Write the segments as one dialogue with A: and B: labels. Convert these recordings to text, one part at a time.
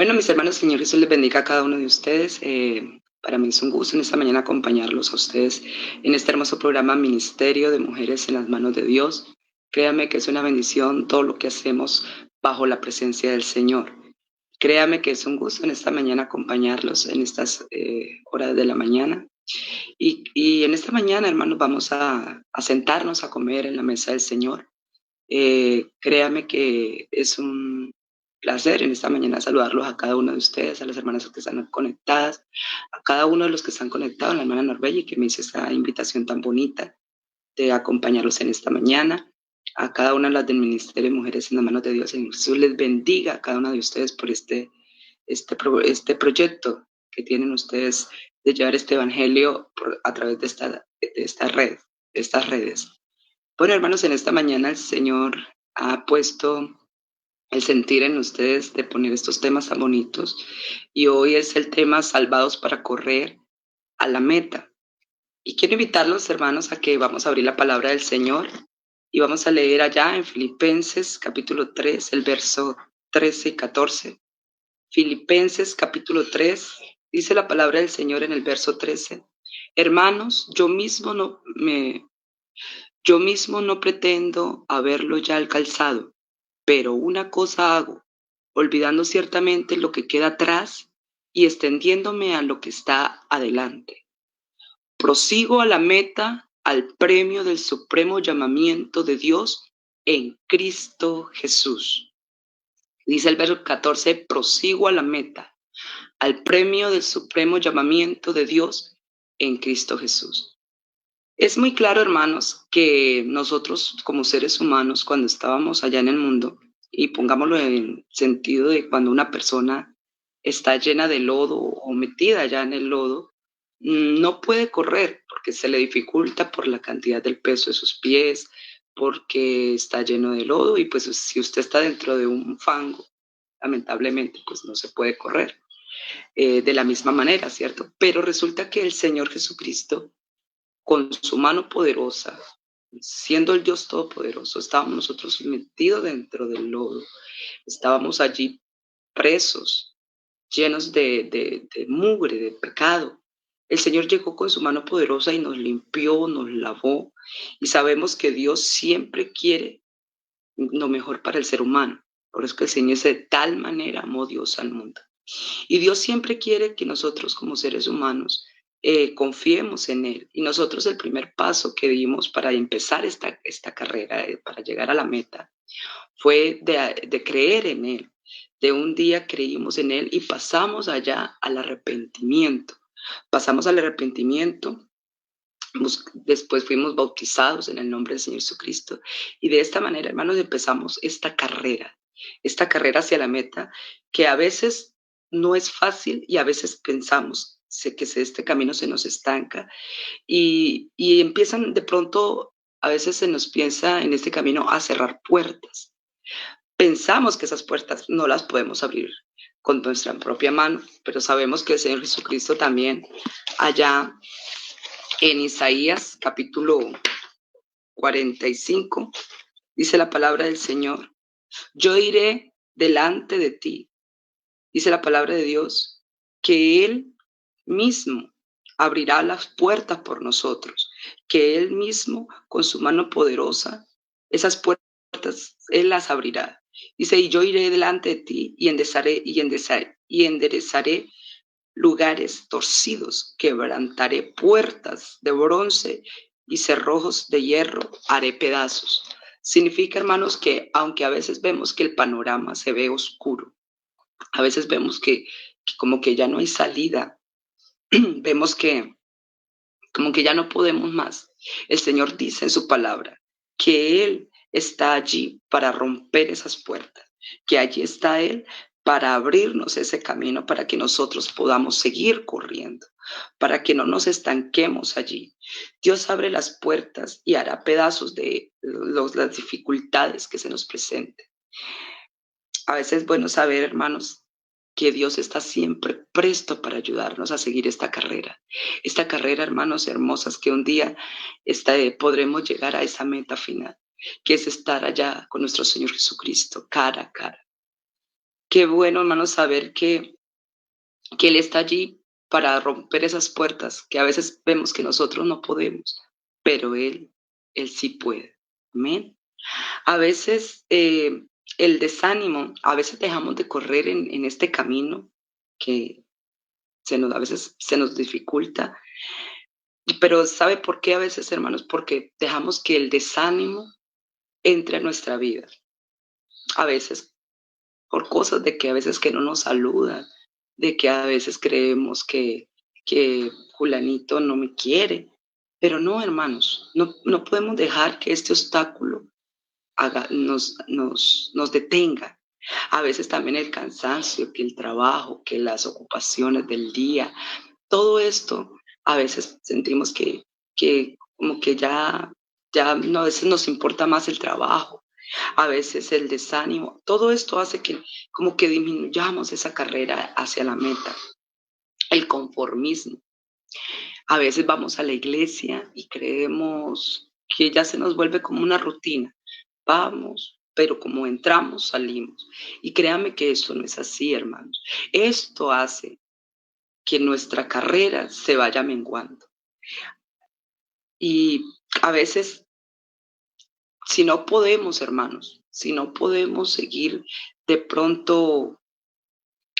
A: Bueno, mis hermanos, Señor Jesús les bendiga a cada uno de ustedes. Para mí es un gusto en esta mañana acompañarlos a ustedes en este hermoso programa Ministerio de Mujeres en las Manos de Dios. Créame que es una bendición todo lo que hacemos bajo la presencia del Señor. Créame que es un gusto en esta mañana acompañarlos en estas horas de la mañana. Y en esta mañana, hermanos, vamos a sentarnos a comer en la mesa del Señor. Créame que es un placer en esta mañana saludarlos a cada uno de ustedes, a las hermanas que están conectadas, a cada uno de los que están conectados, la hermana Norbella, que me hizo esta invitación tan bonita de acompañarlos en esta mañana, a cada una de las del Ministerio de Mujeres en las Manos de Dios. En Jesús les bendiga a cada una de ustedes por este proyecto que tienen ustedes de llevar este evangelio a través de esta red, de estas redes. Bueno, hermanos, en esta mañana el Señor ha puesto el sentir en ustedes de poner estos temas tan bonitos y hoy es el tema salvados para correr a la meta. Y quiero invitarlos, hermanos, a que vamos a abrir la palabra del Señor y vamos a leer allá en Filipenses capítulo 3, el verso 13 y 14. Filipenses capítulo 3, dice la palabra del Señor en el verso 13. Hermanos, yo mismo no pretendo haberlo ya alcanzado, pero una cosa hago, olvidando ciertamente lo que queda atrás y extendiéndome a lo que está adelante. Prosigo a la meta, al premio del supremo llamamiento de Dios en Cristo Jesús. Dice el verso 14, prosigo a la meta, al premio del supremo llamamiento de Dios en Cristo Jesús. Es muy claro, hermanos, que nosotros como seres humanos, cuando estábamos allá en el mundo, y pongámoslo en sentido de cuando una persona está llena de lodo o metida allá en el lodo, no puede correr porque se le dificulta por la cantidad del peso de sus pies, porque está lleno de lodo y pues si usted está dentro de un fango, lamentablemente pues no se puede correr de la misma manera, ¿cierto? Pero resulta que el Señor Jesucristo con su mano poderosa, siendo el Dios Todopoderoso, estábamos nosotros metidos dentro del lodo, estábamos allí presos, llenos de mugre, de pecado. El Señor llegó con su mano poderosa y nos limpió, nos lavó, y sabemos que Dios siempre quiere lo mejor para el ser humano. Por eso que el Señor de tal manera amó Dios al mundo. Y Dios siempre quiere que nosotros como seres humanos confiemos en Él. Y nosotros el primer paso que dimos para empezar esta carrera, para llegar a la meta, fue de creer en Él. De un día creímos en Él y pasamos allá al arrepentimiento. Pasamos al arrepentimiento, después fuimos bautizados en el nombre del Señor Jesucristo. Y de esta manera, hermanos, empezamos esta carrera hacia la meta, que a veces no es fácil y a veces pensamos que este camino se nos estanca y empiezan de pronto, a veces se nos piensa en este camino a cerrar puertas. Pensamos que esas puertas no las podemos abrir con nuestra propia mano, pero sabemos que el Señor Jesucristo también allá en Isaías capítulo 45 dice la palabra del Señor, yo iré delante de ti, dice la palabra de Dios, que Él mismo abrirá las puertas por nosotros, que Él mismo con su mano poderosa, esas puertas Él las abrirá. Dice, y yo iré delante de ti y enderezaré lugares torcidos, quebrantaré puertas de bronce y cerrojos de hierro haré pedazos. Significa, hermanos, que aunque a veces vemos que el panorama se ve oscuro, a veces vemos que como que ya no hay salida, vemos que como que ya no podemos más. El Señor dice en su palabra que Él está allí para romper esas puertas, que allí está Él para abrirnos ese camino, para que nosotros podamos seguir corriendo, para que no nos estanquemos allí. Dios abre las puertas y hará pedazos de las dificultades que se nos presenten. A veces es bueno saber, hermanos, que Dios está siempre presto para ayudarnos a seguir esta carrera. Esta carrera, hermanos hermosas, que un día podremos llegar a esa meta final, que es estar allá con nuestro Señor Jesucristo, cara a cara. Qué bueno, hermanos, saber que Él está allí para romper esas puertas que a veces vemos que nosotros no podemos, pero Él sí puede. Amén. A veces el desánimo, a veces dejamos de correr en este camino que a veces se nos dificulta. Pero ¿sabe por qué a veces, hermanos? Porque dejamos que el desánimo entre a nuestra vida. A veces por cosas de que a veces que no nos saludan, de que a veces creemos que Julanito no me quiere. Pero no, hermanos, no podemos dejar que este obstáculo nos detenga. A veces también el cansancio, que el trabajo, que las ocupaciones del día, todo esto, a veces sentimos que como que ya no, a veces nos importa más el trabajo, a veces el desánimo, todo esto hace que como que disminuyamos esa carrera hacia la meta, el conformismo. A veces vamos a la iglesia y creemos que ya se nos vuelve como una rutina. Vamos, pero como entramos, salimos. Y créame que esto no es así, hermanos. Esto hace que nuestra carrera se vaya menguando. Y a veces, si no podemos, hermanos, si no podemos seguir de pronto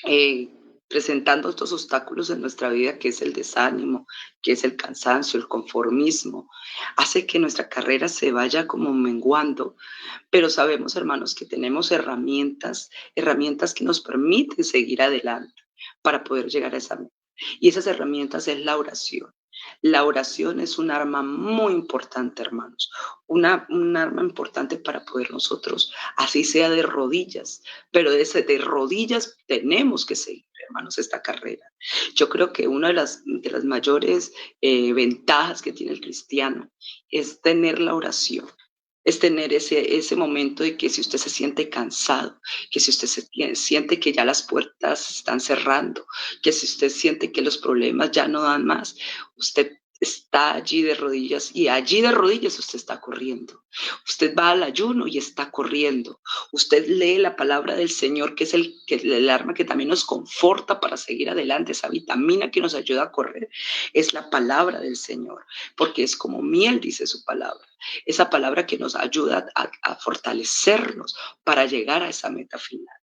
A: eh, presentando estos obstáculos en nuestra vida, que es el desánimo, que es el cansancio, el conformismo, hace que nuestra carrera se vaya como menguando, pero sabemos, hermanos, que tenemos herramientas que nos permiten seguir adelante para poder llegar a esa meta. Y esas herramientas es la oración. La oración es un arma muy importante, hermanos, un arma importante para poder nosotros, así sea de rodillas, pero de rodillas tenemos que seguir, hermanos, esta carrera. Yo creo que una de las mayores ventajas que tiene el cristiano es tener la oración, es tener ese momento de que si usted se siente cansado, que si usted siente que ya las puertas se están cerrando, que si usted siente que los problemas ya no dan más, usted está allí de rodillas y allí de rodillas usted está corriendo. Usted va al ayuno y está corriendo. Usted lee la palabra del Señor, que es el arma que también nos conforta para seguir adelante. Esa vitamina que nos ayuda a correr es la palabra del Señor, porque es como miel, dice su palabra. Esa palabra que nos ayuda a fortalecernos para llegar a esa meta final.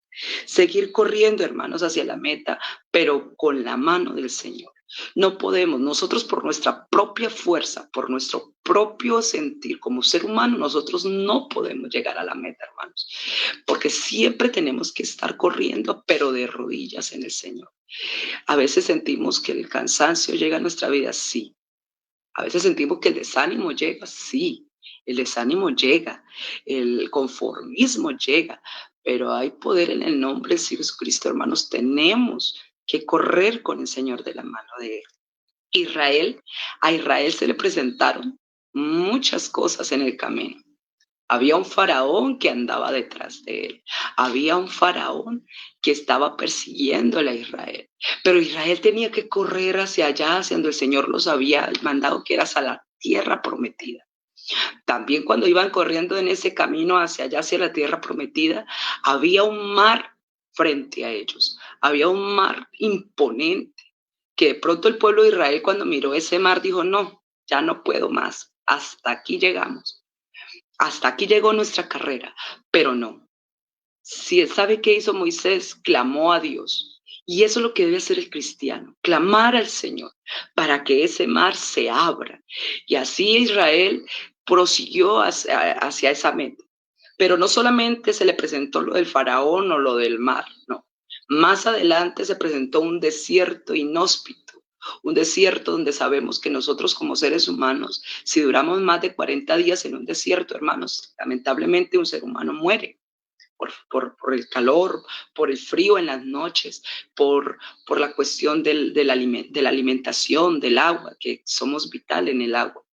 A: Seguir corriendo, hermanos, hacia la meta, pero con la mano del Señor. No podemos, nosotros por nuestra propia fuerza, por nuestro propio sentir como ser humano, nosotros no podemos llegar a la meta, hermanos, porque siempre tenemos que estar corriendo, pero de rodillas en el Señor. A veces sentimos que el cansancio llega a nuestra vida, sí. A veces sentimos que el desánimo llega, sí. El desánimo llega, el conformismo llega, pero hay poder en el nombre de Jesucristo, hermanos. Tenemos que correr con el Señor de la mano de Él. A Israel se le presentaron muchas cosas en el camino. Había un faraón que andaba detrás de él. Había un faraón que estaba persiguiéndole a Israel. Pero Israel tenía que correr hacia allá, hacia donde el Señor los había mandado, que era hacia la tierra prometida. También cuando iban corriendo en ese camino hacia allá, hacia la tierra prometida, había un mar frente a ellos. Había un mar imponente que de pronto el pueblo de Israel cuando miró ese mar dijo, no, ya no puedo más. Hasta aquí llegamos. Hasta aquí llegó nuestra carrera, pero no. Si sabe qué hizo Moisés, clamó a Dios. Y eso es lo que debe hacer el cristiano, clamar al Señor para que ese mar se abra. Y así Israel prosiguió hacia esa meta. Pero no solamente se le presentó lo del faraón o lo del mar, no. Más adelante se presentó un desierto inhóspito, un desierto donde sabemos que nosotros como seres humanos, si duramos más de 40 días en un desierto, hermanos, lamentablemente un ser humano muere. Por el calor, por el frío en las noches, por la cuestión de la alimentación, del agua, que somos vital en el agua.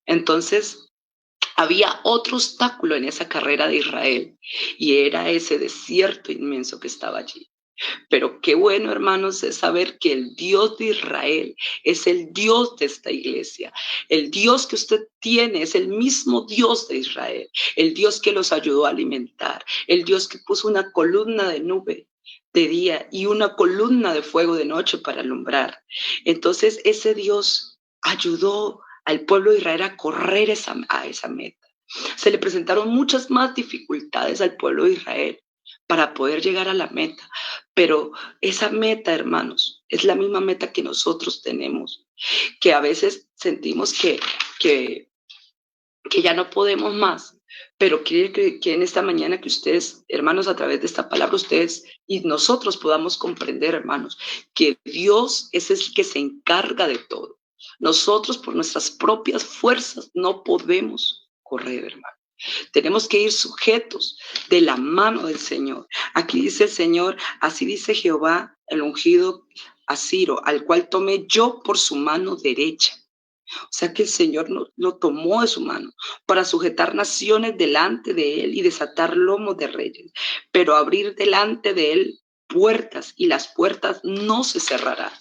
A: Entonces, había otro obstáculo en esa carrera de Israel y era ese desierto inmenso que estaba allí. Pero qué bueno, hermanos, es saber que el Dios de Israel es el Dios de esta iglesia. El Dios que usted tiene es el mismo Dios de Israel, el Dios que los ayudó a alimentar, el Dios que puso una columna de nube de día y una columna de fuego de noche para alumbrar. Entonces ese Dios ayudó al pueblo de Israel a correr a esa meta. Se le presentaron muchas más dificultades al pueblo de Israel para poder llegar a la meta, pero esa meta, hermanos, es la misma meta que nosotros tenemos, que a veces sentimos que, que ya no podemos más, pero quiero que en esta mañana que ustedes, hermanos, a través de esta palabra, ustedes y nosotros podamos comprender, hermanos, que Dios es el que se encarga de todo. Nosotros por nuestras propias fuerzas no podemos correr, hermano. Tenemos que ir sujetos de la mano del Señor. Aquí dice el Señor, así dice Jehová, el ungido a Ciro, al cual tomé yo por su mano derecha. O sea que el Señor lo tomó de su mano para sujetar naciones delante de él y desatar lomos de reyes, pero abrir delante de él puertas y las puertas no se cerrarán.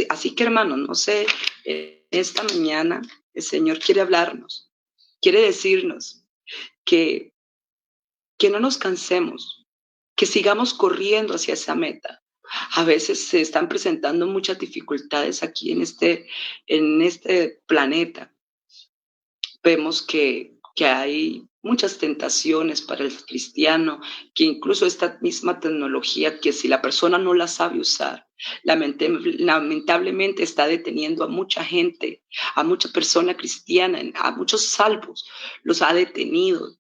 A: Así que hermanos, no sé, esta mañana el Señor quiere hablarnos, quiere decirnos que, que no nos cansemos, que sigamos corriendo hacia esa meta. A veces se están presentando muchas dificultades aquí en este planeta. Vemos que hay muchas tentaciones para el cristiano, que incluso esta misma tecnología, que si la persona no la sabe usar, lamentablemente está deteniendo a mucha gente, a mucha persona cristiana, a muchos salvos, los ha detenido.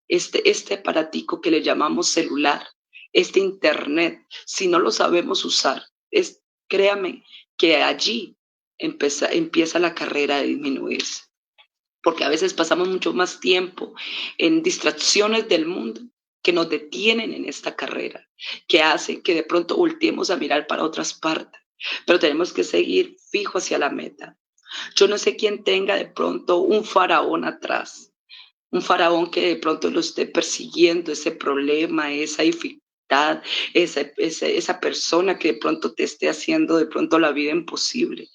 A: Este aparatico que le llamamos celular, este internet, si no lo sabemos usar, créame que allí empieza la carrera de disminuirse, porque a veces pasamos mucho más tiempo en distracciones del mundo que nos detienen en esta carrera, que hacen que de pronto volteemos a mirar para otras partes, pero tenemos que seguir fijo hacia la meta. Yo no sé quién tenga de pronto un faraón atrás, un faraón que de pronto lo esté persiguiendo, ese problema, esa dificultad, esa persona que de pronto te esté haciendo de pronto la vida imposible.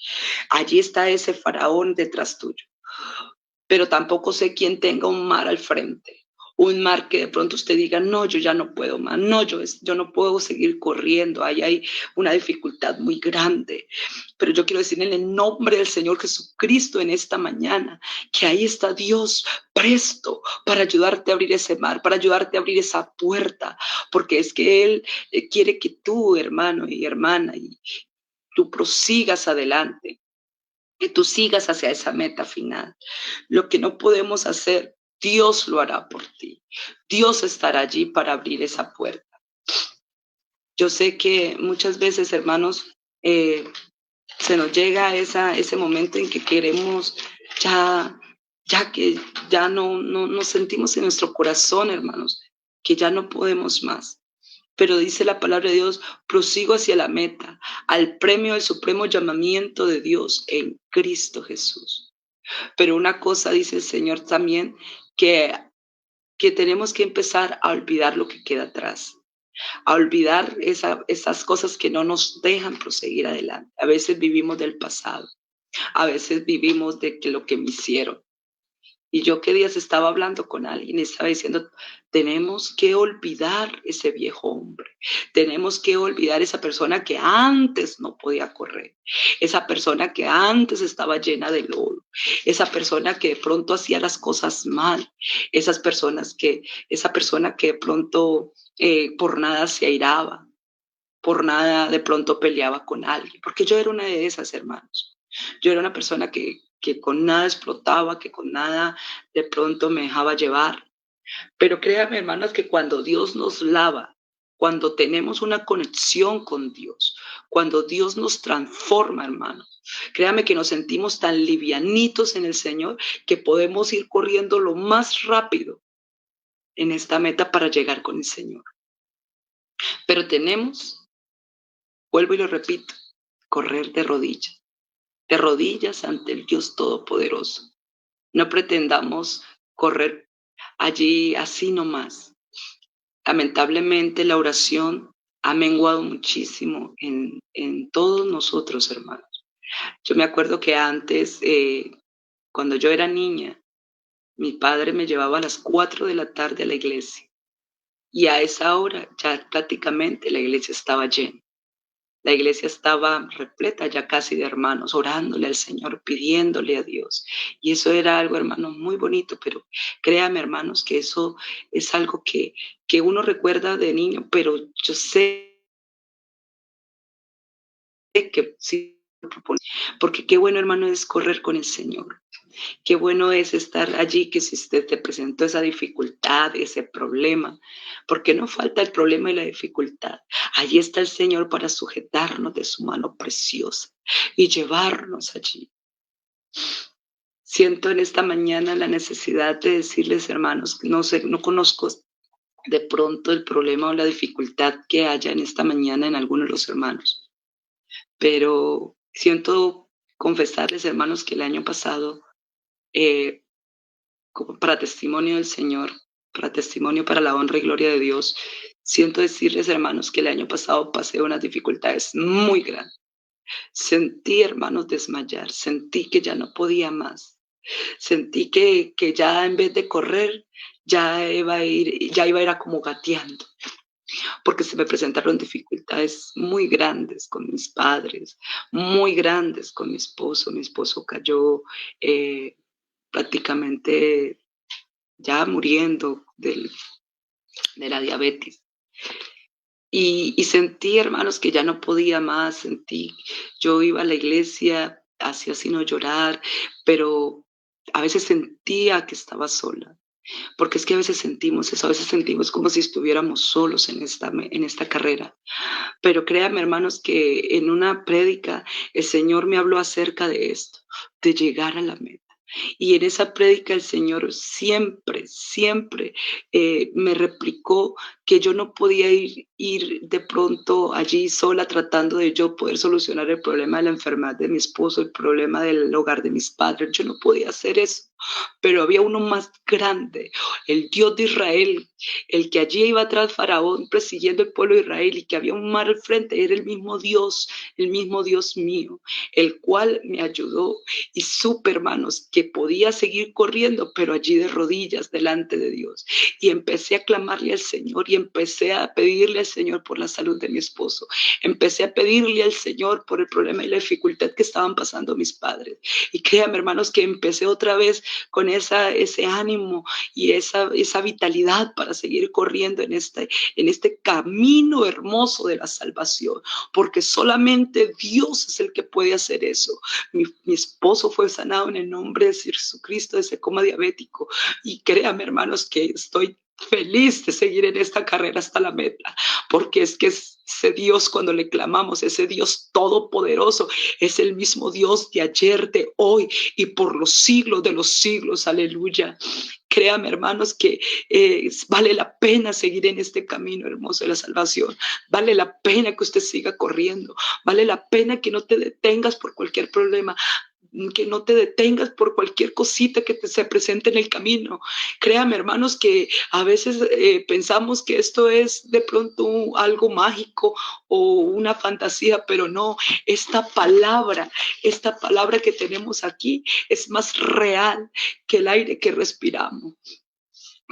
A: Allí está ese faraón detrás tuyo, pero tampoco sé quién tenga un mar al frente, un mar que de pronto usted diga, no, yo ya no puedo más, no, yo no puedo seguir corriendo, ahí hay una dificultad muy grande. Pero yo quiero decir en el nombre del Señor Jesucristo en esta mañana, que ahí está Dios presto para ayudarte a abrir ese mar, para ayudarte a abrir esa puerta, porque es que Él quiere que tú, hermano y hermana, y tú prosigas adelante, que tú sigas hacia esa meta final. Lo que no podemos hacer, Dios lo hará por ti. Dios estará allí para abrir esa puerta. Yo sé que muchas veces, hermanos, se nos llega ese momento en que queremos ya, ya que ya no nos sentimos en nuestro corazón, hermanos, que ya no podemos más. Pero dice la palabra de Dios, prosigo hacia la meta, al premio del supremo llamamiento de Dios en Cristo Jesús. Pero una cosa dice el Señor también, que tenemos que empezar a olvidar lo que queda atrás, a olvidar esas cosas que no nos dejan proseguir adelante. A veces vivimos del pasado, a veces vivimos de lo que me hicieron. Y yo qué días estaba hablando con alguien y estaba diciendo, tenemos que olvidar ese viejo hombre, tenemos que olvidar esa persona que antes no podía correr, esa persona que antes estaba llena de lodo, esa persona que de pronto hacía las cosas mal, esa persona que de pronto por nada se airaba, por nada de pronto peleaba con alguien, porque yo era una de esas, hermanos. Yo era una persona que con nada explotaba, que con nada de pronto me dejaba llevar. Pero créanme, hermanas, que cuando Dios nos lava, cuando tenemos una conexión con Dios, cuando Dios nos transforma, hermanos, créanme que nos sentimos tan livianitos en el Señor que podemos ir corriendo lo más rápido en esta meta para llegar con el Señor. Pero tenemos, vuelvo y lo repito, correr de rodillas ante el Dios Todopoderoso. No pretendamos correr allí así nomás. Lamentablemente la oración ha menguado muchísimo en todos nosotros, hermanos. Yo me acuerdo que antes, cuando yo era niña, mi padre me llevaba a las 4 de la tarde a la iglesia. Y a esa hora ya prácticamente la iglesia estaba llena. La iglesia estaba repleta ya casi de hermanos, orándole al Señor, pidiéndole a Dios. Y eso era algo, hermanos, muy bonito, pero créame, hermanos, que eso es algo que uno recuerda de niño, pero yo sé que sí, porque qué bueno, hermano, es correr con el Señor. Qué bueno es estar allí, que si usted te presentó esa dificultad, ese problema, porque no falta el problema y la dificultad. Allí está el Señor para sujetarnos de su mano preciosa y llevarnos allí. Siento en esta mañana la necesidad de decirles, hermanos, no sé, no conozco de pronto el problema o la dificultad que haya en esta mañana en algunos de los hermanos, pero siento confesarles, hermanos, que el año pasado, eh, como para testimonio del Señor, para testimonio para la honra y gloria de Dios, siento decirles, hermanos, que el año pasado pasé unas dificultades muy grandes. Sentí, hermanos, desmayar, sentí que ya no podía más, sentí que ya en vez de correr, ya iba a ir a como gateando, porque se me presentaron dificultades muy grandes con mis padres, muy grandes con mi esposo cayó prácticamente ya muriendo de la diabetes. Y sentí, hermanos, que ya no podía más, sentí, yo iba a la iglesia, hacía sino llorar, pero a veces sentía que estaba sola, porque es que a veces sentimos eso, a veces sentimos como si estuviéramos solos en esta carrera. Pero créanme, hermanos, que en una prédica el Señor me habló acerca de esto, de llegar a la meta. Y en esa prédica el Señor siempre me replicó que yo no podía ir de pronto allí sola tratando de yo poder solucionar el problema de la enfermedad de mi esposo, el problema del hogar de mis padres. Yo no podía hacer eso, pero había uno más grande, el Dios de Israel, el que allí iba tras Faraón persiguiendo el pueblo de Israel y que había un mar al frente, era el mismo Dios mío, el cual me ayudó y supe, hermanos, que podía seguir corriendo, pero allí de rodillas delante de Dios. Y empecé a clamarle al Señor y empecé a pedirle al Señor por la salud de mi esposo. Empecé a pedirle al Señor por el problema y la dificultad que estaban pasando mis padres. Y créanme, hermanos, que empecé otra vez con ese ánimo y esa vitalidad para seguir corriendo en este camino hermoso de la salvación, porque solamente Dios es el que puede hacer eso. Mi esposo fue sanado en el nombre de Jesucristo de ese coma diabético y créanme, hermanos, que estoy feliz de seguir en esta carrera hasta la meta, porque es que ese Dios, cuando le clamamos, ese Dios todopoderoso, es el mismo Dios de ayer, de hoy y por los siglos de los siglos. Aleluya. Créame, hermanos, que vale la pena seguir en este camino hermoso de la salvación. Vale la pena que usted siga corriendo. Vale la pena que no te detengas por cualquier problema, que no te detengas por cualquier cosita que se presente en el camino. Créame, hermanos, que a veces pensamos que esto es de pronto algo mágico o una fantasía, pero no, esta palabra que tenemos aquí es más real que el aire que respiramos.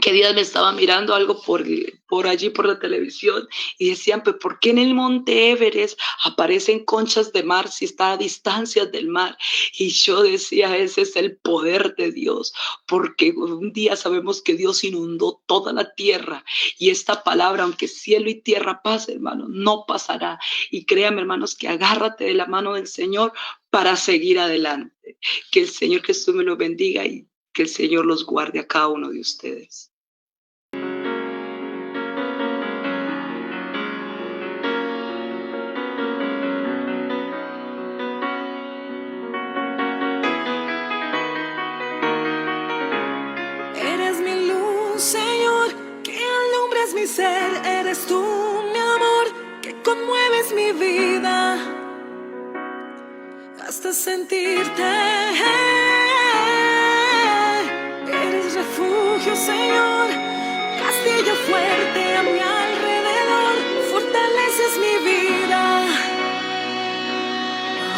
A: Que días me estaba mirando algo por allí por la televisión y decían, pues, ¿por qué en el monte Everest aparecen conchas de mar si está a distancias del mar? Y yo decía, ese es el poder de Dios, porque un día sabemos que Dios inundó toda la tierra y esta palabra, aunque cielo y tierra pase, hermano, no pasará. Y créame, hermanos, que agárrate de la mano del Señor para seguir adelante. Que el Señor Jesús me lo bendiga y que el Señor los guarde a cada uno de ustedes.
B: Eres mi luz, Señor, que alumbras mi ser. Eres tú, mi amor, que conmueves mi vida hasta sentirte. Eres refugio, Señor, castillo fuerte a mi alrededor. Fortaleces mi vida,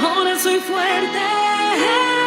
B: ahora soy fuerte.